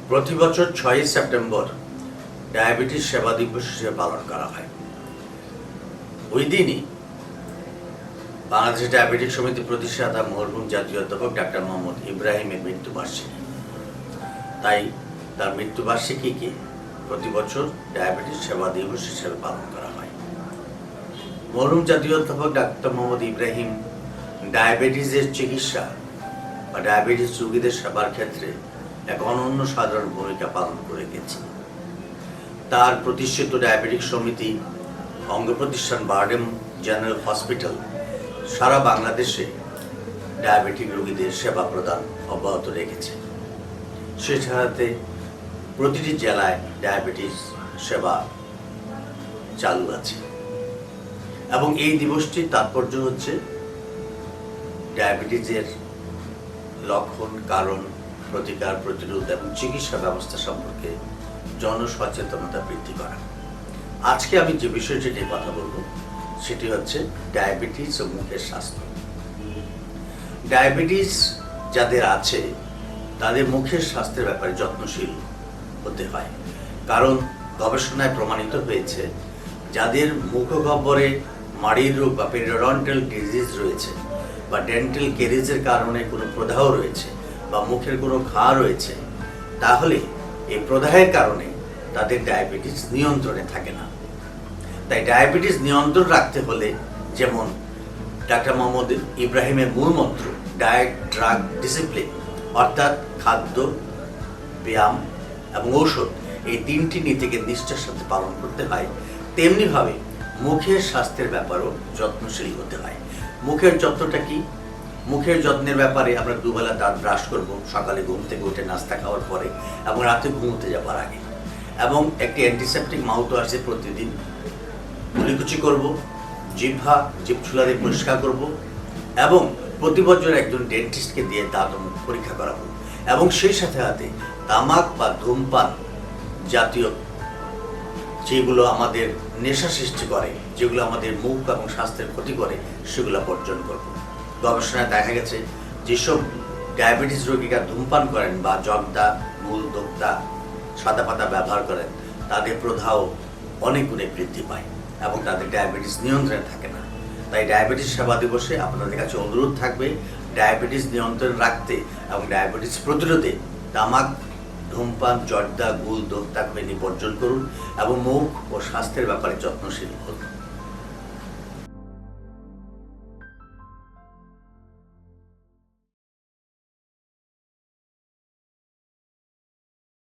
প্রতি বছর ৬ই সেপ্টেম্বর ডায়াবেটিস সেবা দিবস হিসেবে পালন করা হয়। ওই দিনই বাংলাদেশ ডায়াবেটিক সমিতি প্রতিষ্ঠাতা মরহুম জাতীয় অধ্যাপক ডাক্তার মোহাম্মদ ইব্রাহিমের মৃত্যুবার্ষিকী। তাই তার মৃত্যুবার্ষিকীকে প্রতি বছর ডায়াবেটিস সেবা দিবস হিসেবে পালন করা হয়। মরহুম জাতীয় অধ্যাপক ডাক্তার মোহাম্মদ ইব্রাহিম ডায়াবেটিসের চিকিৎসা বা ডায়াবেটিস রোগীদের সেবার ক্ষেত্রে এক অনন্য সাধারণ ভূমিকা পালন করে গেছে। তার প্রতিষ্ঠিত ডায়াবেটিক সমিতি অঙ্গ প্রতিষ্ঠান বারডেম জেনারেল হসপিটাল সারা বাংলাদেশে ডায়াবেটিক রোগীদের সেবা প্রদান অব্যাহত রেখেছে। সেটাতে প্রতিটি জেলায় ডায়াবেটিস সেবা চালু আছে এবং এই দিবসটির তাৎপর্য হচ্ছে ডায়াবেটিসের লক্ষণ, কারণ, প্রতিকার, প্রতিরোধ এবং চিকিৎসা ব্যবস্থা সম্পর্কে জনসচেতনতা বৃদ্ধি করা। আজকে আমি যে বিষয়টি নিয়ে কথা বলবো সেটি হচ্ছে ডায়াবেটিস ও মুখের স্বাস্থ্য। ডায়াবেটিস যাদের আছে তাদের মুখের স্বাস্থ্যের ব্যাপারে যত্নশীল হতে হয়, কারণ গবেষণায় প্রমাণিত হয়েছে যাদের মুখগহ্বরে মাড়ির রোগ বা পেরিওডন্টাল ডিজিজ রয়েছে বা ডেন্টাল ক্যারিজের কারণে কোনো প্রদাহ রয়েছে বা মুখের কোনো ঘা রয়েছে, তাহলে এই প্রদাহের কারণে তাদের ডায়াবেটিস নিয়ন্ত্রণে থাকে না। তাই ডায়াবেটিস নিয়ন্ত্রণ রাখতে হলে যেমন ডাক্তার মোহাম্মদ ইব্রাহিমের মূল মন্ত্র ডায়েট, ড্রাগ, ডিসিপ্লিন, অর্থাৎ খাদ্য, ব্যায়াম এবং ঔষধ, এই তিনটি নীতিকে নিষ্ঠার সাথে পালন করতে হয়, তেমনিভাবে মুখের স্বাস্থ্যের ব্যাপারেও যত্নশীল হতে হয়। মুখের যত্নটা কি? মুখের যত্নের ব্যাপারে আমরা দুবেলা দাঁত ব্রাশ করব, সকালে ঘুম থেকে উঠে নাস্তা খাওয়ার পরে এবং রাতে ঘুমোতে যাবার আগে, এবং একটি অ্যান্টিসেপটিক মাউথ ওয়াশে প্রতিদিন কুলিকুচি করব, জিভছুলা দিয়ে পরিষ্কার করব এবং প্রতি বছর একজন ডেন্টিস্টকে দিয়ে দাঁত পরীক্ষা করাবো এবং সেই সাথে সাথে তামাক বা ধূমপান জাতীয় যেগুলো আমাদের নেশা সৃষ্টি করে, যেগুলো আমাদের মুখ এবং স্বাস্থ্যের ক্ষতি করে, সেগুলো বর্জন করব। গবেষণায় দেখা গেছে যেসব ডায়াবেটিস রোগীরা ধূমপান করেন বা জর্দা, গুল, দোক্তা, সাদা পাতা ব্যবহার করেন, তাদের প্রদাহ অনেক গুণে বৃদ্ধি পায় এবং তাদের ডায়াবেটিস নিয়ন্ত্রণে থাকে না। তাই ডায়াবেটিস সেবা দিবসে আপনাদের কাছে অনুরোধ থাকবে ডায়াবেটিস নিয়ন্ত্রণ রাখতে এবং ডায়াবেটিস প্রতিরোধে তামাক, ধূমপান, জর্দা, গুল, দোক্তা বর্জন করুন এবং মুখ ও স্বাস্থ্যের ব্যাপারে যত্নশীল হন।